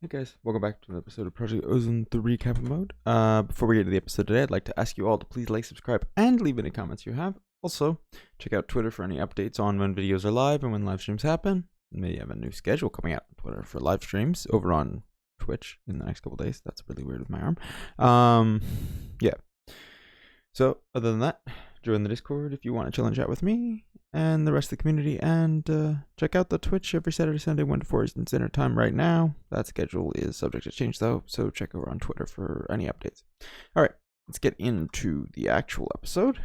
Hey guys, welcome back to another episode of Project Ozone 3 Kappa Mode. Before we get to the episode today, I'd like to ask you all to please like, subscribe, and leave any comments you have. Also, check out Twitter for any updates on when videos are live and when live streams happen. Maybe have a new schedule coming out on Twitter for live streams over on Twitch in the next couple days. That's really weird with my arm. Yeah. So, other than that, join the Discord if you want to chill and chat with me and the rest of the community, and check out the Twitch every Saturday, Sunday, 1 to 4 Eastern Standard Time right now. That schedule is subject to change though, so check over on Twitter for any updates. Alright, let's get into the actual episode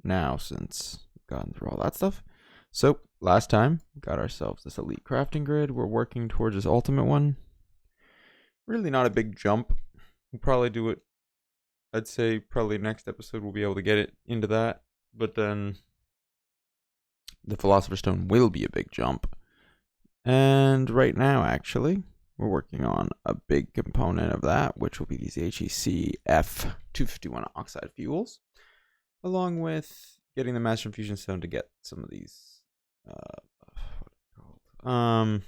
now, since we've gone through all that stuff. So, last time, we got ourselves this elite crafting grid. We're working towards this ultimate one. Really not a big jump. We'll probably do it, I'd say probably next episode we'll be able to get it into that, but then the Philosopher Stone will be a big jump. And right now, actually, we're working on a big component of that, which will be these HECf-251 Oxide Fuels, along with getting the Master Infusion Stone to get some of these, mob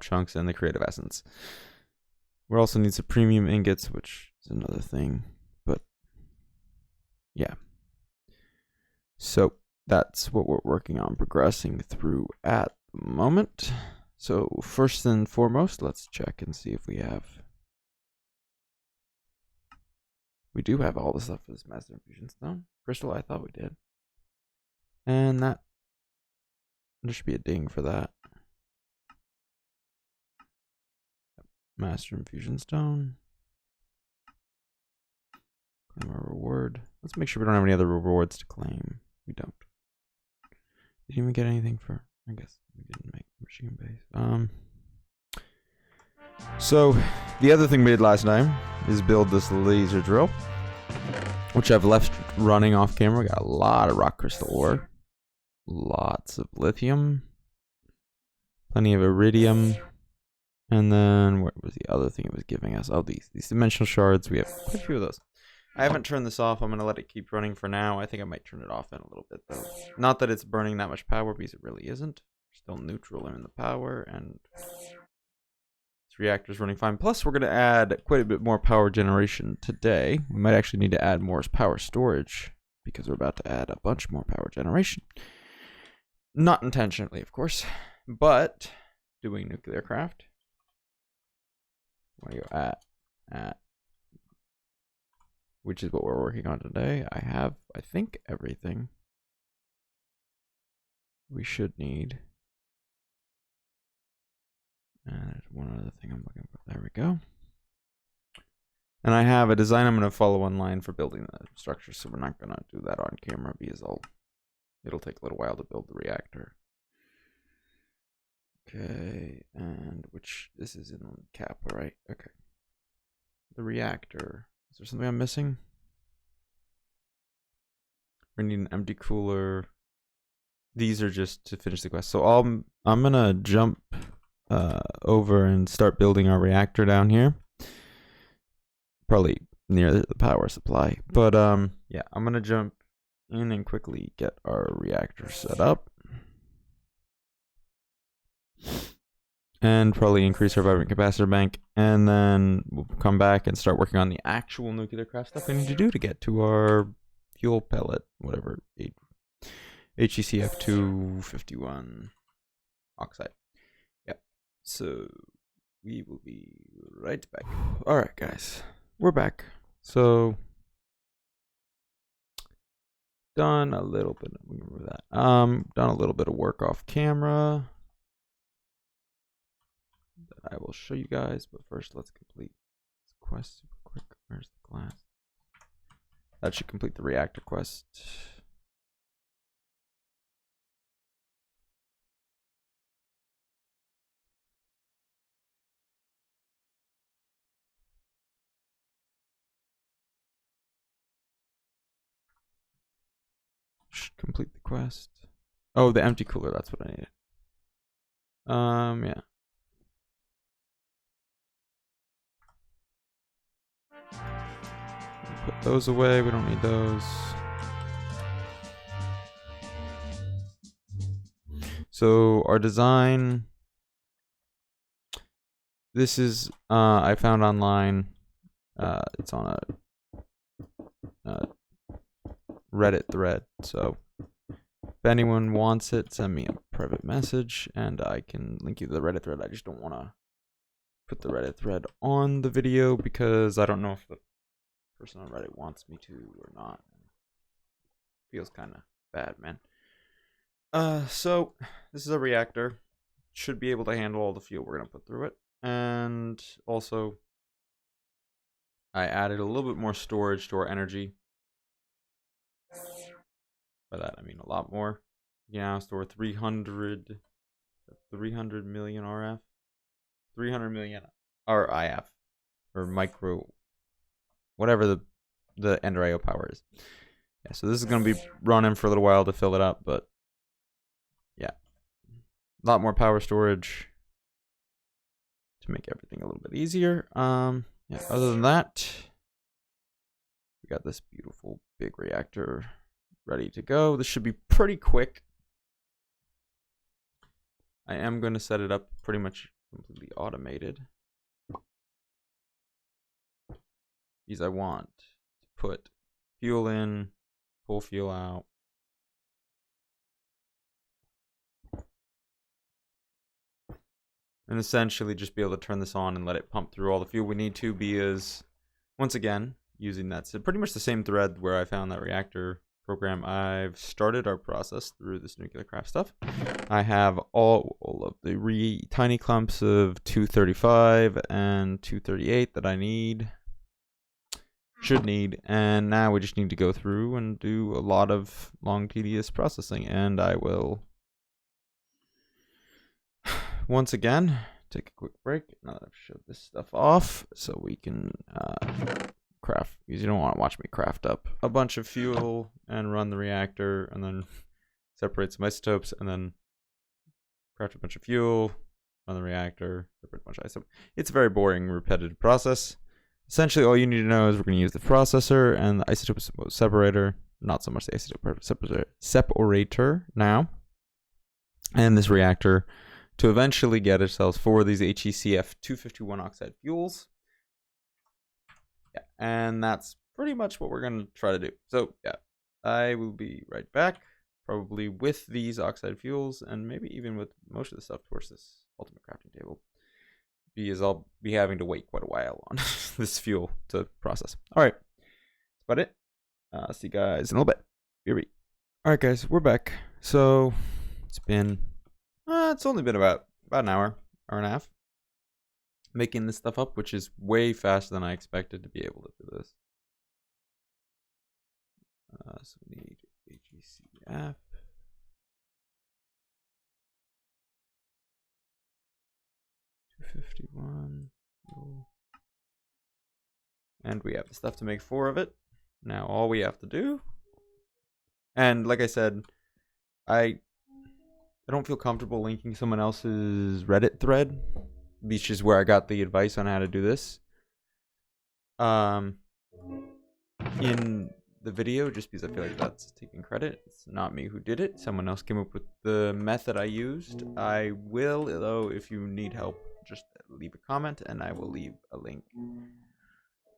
chunks and the Creative Essence. We also need some premium ingots, which is another thing, but yeah. So that's what we're working on progressing through at the moment. So first and foremost, let's check and see if we do have all the stuff for this Master Infusion Stone. Crystal, I thought we did. And there should be a ding for that. Master Infusion Stone. Claim our reward. Let's make sure we don't have any other rewards to claim. We don't. Did you even get anything for? I guess we didn't make machine base. So the other thing we did last time is build this laser drill, which I've left running off camera. We got a lot of rock crystal ore, lots of lithium, plenty of iridium, and then what was the other thing it was giving us? Oh, these dimensional shards. We have quite a few of those. I haven't turned this off. I'm going to let it keep running for now. I think I might turn it off in a little bit, though. Not that it's burning that much power, because it really isn't. Still neutral in the power, and this reactor's running fine. Plus, we're going to add quite a bit more power generation today. We might actually need to add more power storage, because we're about to add a bunch more power generation. Not intentionally, of course, but doing nuclearcraft. I'm going to go at, which is what we're working on today. I have, I think, everything we should need. And there's one other thing I'm looking for. There we go. And I have a design I'm going to follow online for building the structure, so we're not going to do that on camera because it'll take a little while to build the reactor. Okay, and this is in Kappa, right? Okay. The reactor. Is there something I'm missing? We need an empty cooler. These are just to finish the quest. So I'm gonna jump over and start building our reactor down here. Probably near the power supply. But yeah, I'm gonna jump in and quickly get our reactor set up. And probably increase our vibrant capacitor bank, and then we'll come back and start working on the actual nuclear craft stuff we need to do to get to our fuel pellet, whatever, HECf-251 Oxide. Yep. So we will be right back. All right, guys, we're back. So done a little bit. We can remove that. Done a little bit of work off camera. I will show you guys, but first let's complete this quest super quick. Where's the glass? That should complete the reactor quest. Should complete the quest. Oh, the empty cooler, that's what I needed. Yeah. Put those away, we don't need those. So our design this is I found online. It's on a Reddit thread, so if anyone wants it, send me a private message and I can link you to the Reddit thread. I just don't want to put the Reddit thread on the video because I don't know if the person on Reddit wants me to or not. Feels kind of bad, man. So this is a reactor. Should be able to handle all the fuel we're gonna put through it, and also I added a little bit more storage to our energy. By that I mean a lot more. Yeah, store 300 million RF, 300 million RIF, or micro, whatever the end IO power is. Yeah, so this is gonna be running for a little while to fill it up, but yeah, a lot more power storage to make everything a little bit easier. Yeah, other than that, we got this beautiful big reactor ready to go. This should be pretty quick. I am going to set it up pretty much completely automated, because I want to put fuel in, pull fuel out. And essentially just be able to turn this on and let it pump through all the fuel we need to, because once again, using that, so pretty much the same thread where I found that reactor program, I've started our process through this nuclearcraft stuff. I have all of the tiny clumps of 235 and 238 that I should need, and now we just need to go through and do a lot of long tedious processing, and I will once again take a quick break now that I've showed this stuff off so we can craft, because you don't want to watch me craft up a bunch of fuel and run the reactor and then separate some isotopes and then craft a bunch of fuel, run the reactor, separate a bunch of isotopes. It's a very boring, repetitive process. Essentially, all you need to know is we're going to use the processor and the isotope separator, not so much the isotope separator now, and this reactor to eventually get ourselves 4 of these HECf-251 Oxide Fuels. Yeah, and that's pretty much what we're going to try to do. So, yeah, I will be right back, probably with these Oxide Fuels, and maybe even with most of the stuff towards this ultimate crafting table, because I'll be having to wait quite a while on this fuel to process. All right, that's about it. See you guys in a little bit. All right, guys, we're back. So it's only been about an hour and a half making this stuff up, which is way faster than I expected to be able to do this. So we need HECf. And we have the stuff to make 4 of it. Now all we have to do, and like I said, I don't feel comfortable linking someone else's Reddit thread, which is where I got the advice on how to do this. In the video, just because I feel like that's taking credit. It's not me who did it. Someone else came up with the method I used. I will, though, if you need help, just leave a comment and I will leave a link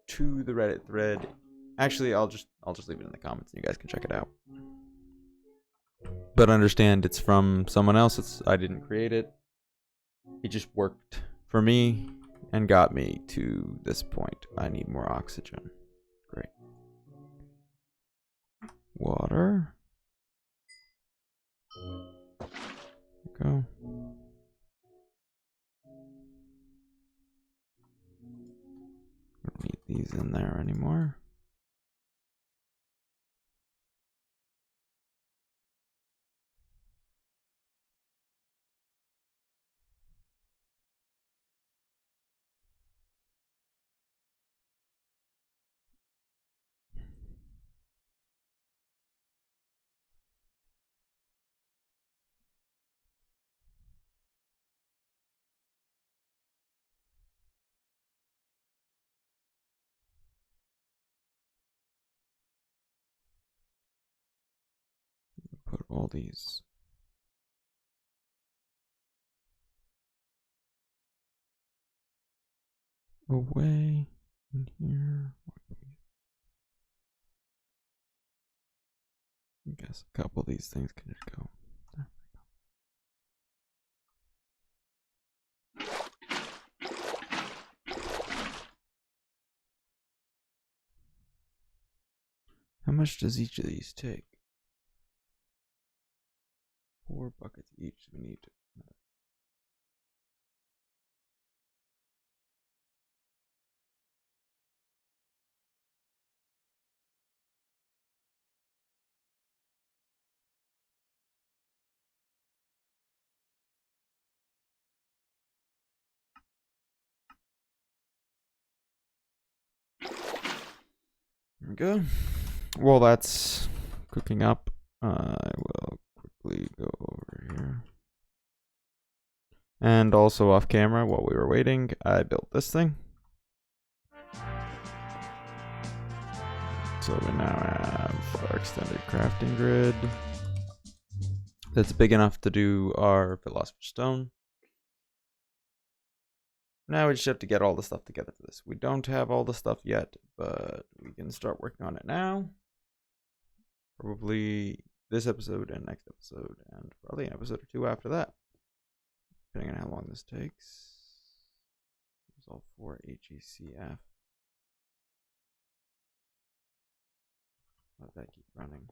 to the Reddit thread. Actually, I'll just leave it in the comments and you guys can check it out. But understand it's from someone else. I didn't create it. It just worked for me and got me to this point. I need more oxygen. Great. Water. There we go. Don't need these in there anymore. Put all these away in here. I guess a couple of these things can just go. How much does each of these take? 4 buckets each. We need to. There we go. While that's cooking up, I will quickly go over here. And also off camera, while we were waiting, I built this thing. So we now have our extended crafting grid. That's big enough to do our Philosopher Stone. Now we just have to get all the stuff together for this. We don't have all the stuff yet, but we can start working on it now. Probably this episode and next episode, and probably an episode or 2 after that, depending on how long this takes. There's all 4 HECf. Let that keep running.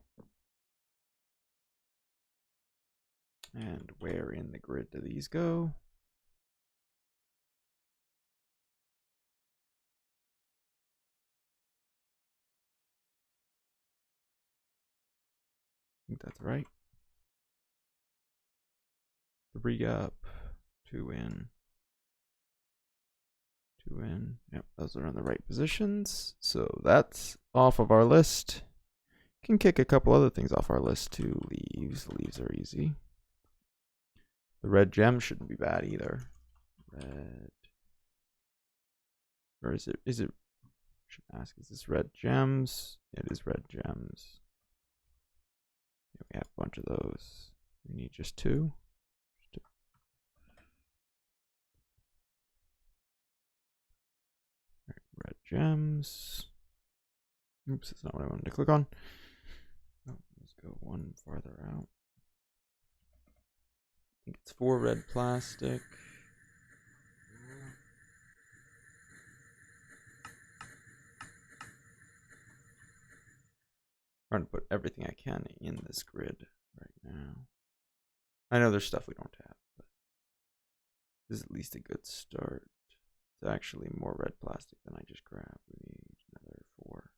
And where in the grid do these go? I think that's right. 3 up, 2 in, 2 in. Yep, those are in the right positions. So that's off of our list. Can kick a couple other things off our list too. Leaves. Leaves are easy. The red gem shouldn't be bad either. Red. Or is it? I should ask, is this red gems? It is red gems. Yeah, we have a bunch of those. We need just 2. Red gems. Oops, that's not what I wanted to click on. Oh, let's go one farther out. I think it's 4 red plastic. I'm trying to put everything I can in this grid right now. I know there's stuff we don't have, but this is at least a good start. It's actually more red plastic than I just grabbed. We need another 4.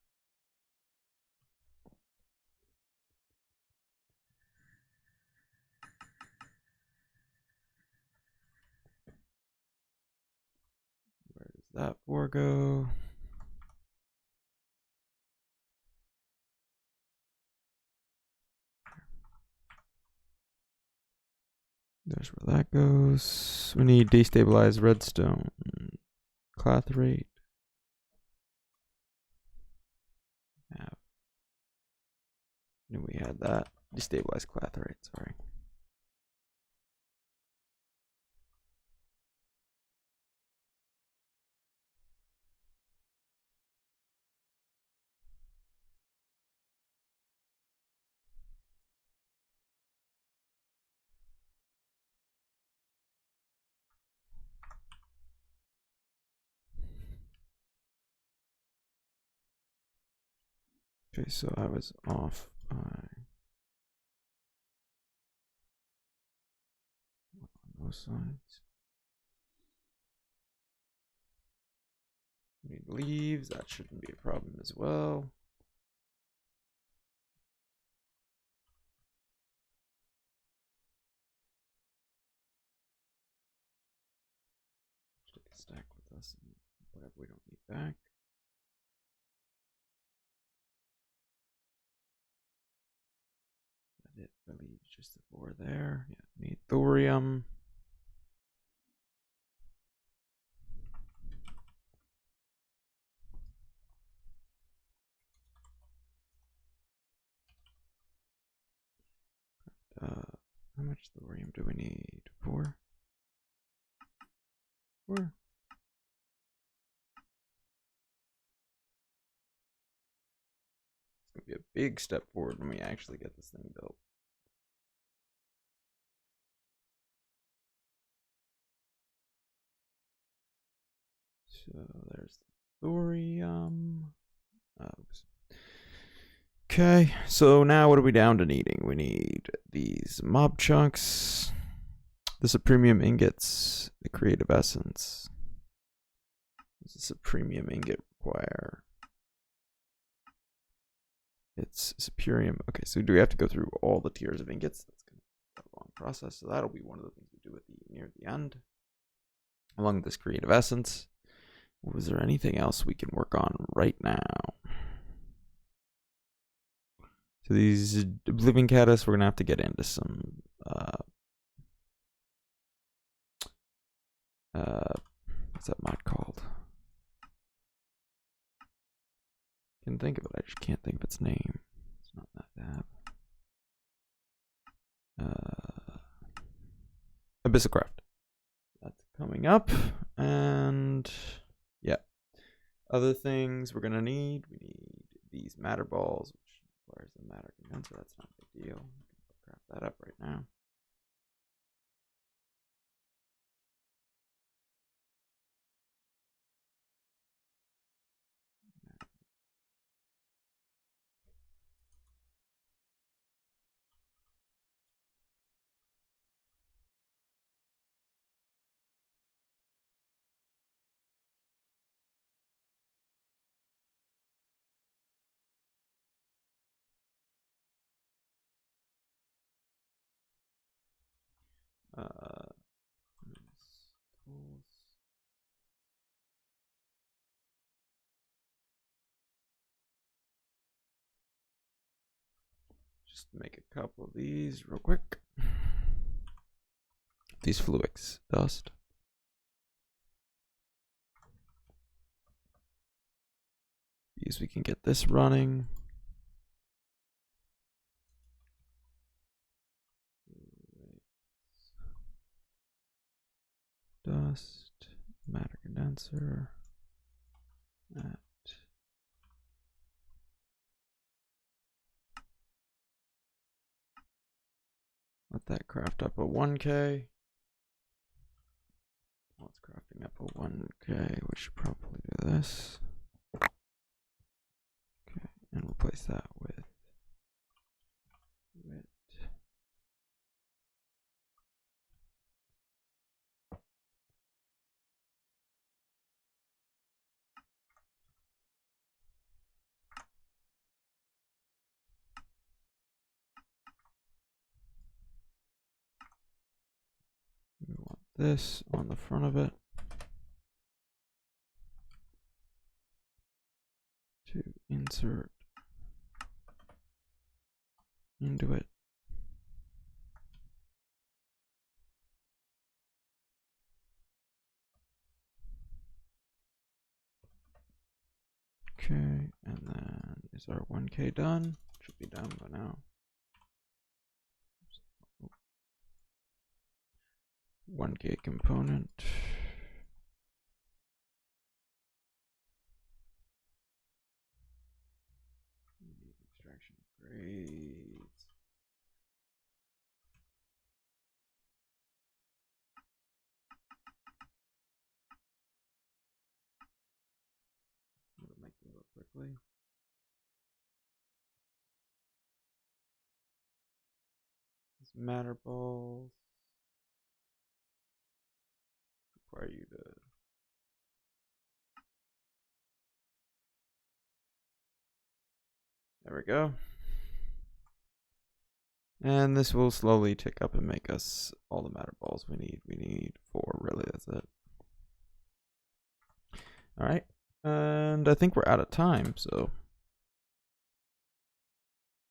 Where does that 4 go? There's where that goes. We need destabilized redstone. Clathrate. Knew we had that. Destabilized clathrate, sorry. Okay, so I was off by on those sides. We need leaves, that shouldn't be a problem as well. Take a stack with us and whatever we don't need back. That it for leaves, just the 4 there. Yeah, we need thorium. How much thorium do we need? 4? 4? to be a big step forward when we actually get this thing built. So there's thorium. Oops. Okay, so now what are we down to needing? We need these mob chunks, the supremium ingots, the creative essence. Does a supremium ingot require? It's superium. Okay, so do we have to go through all the tiers of ingots? That's going to be a long process. So that'll be one of the things we do at near the end, along with this creative essence. Was there anything else we can work on right now? So these living catalysts, we're gonna have to get into some what's that mod called? I can think of it, I just can't think of its name. It's not that tab. Abysalcraft. That's coming up, and yeah. Other things we're gonna need. We need these matter balls, which requires the matter condenser. That's not a big deal. We can craft that up right now. Just make a couple of these real quick. These fluids dust. These we can get this running. Dust, matter condenser, that. Let that craft up a 1K. Well, it's crafting up a 1K. We should probably do this. Okay, and replace that with wit. We want this on the front of it to insert into it. Okay, and then is our 1K done? Should be done by now. 1K component. Extraction grades. We'll make them real quickly. These matter balls require you to there we go. And this will slowly tick up and make us all the matter balls we need. We need 4, really, that's it. Alright, and I think we're out of time, so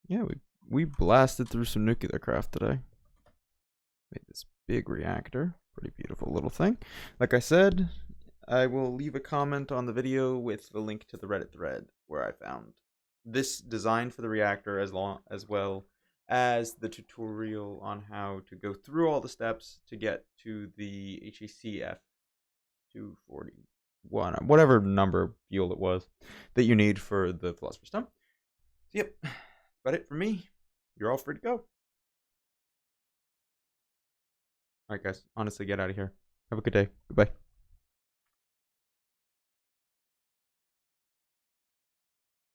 yeah, we blasted through some nuclearcraft today. Made this big reactor. Pretty beautiful little thing. Like I said, I will leave a comment on the video with the link to the Reddit thread where I found this design for the reactor as well as the tutorial on how to go through all the steps to get to the HECf-251, whatever number fuel it was that you need for the Philosopher's Stone. yep, that's about it for me. You're all free to go. All right, guys. Honestly, get out of here. Have a good day. Goodbye.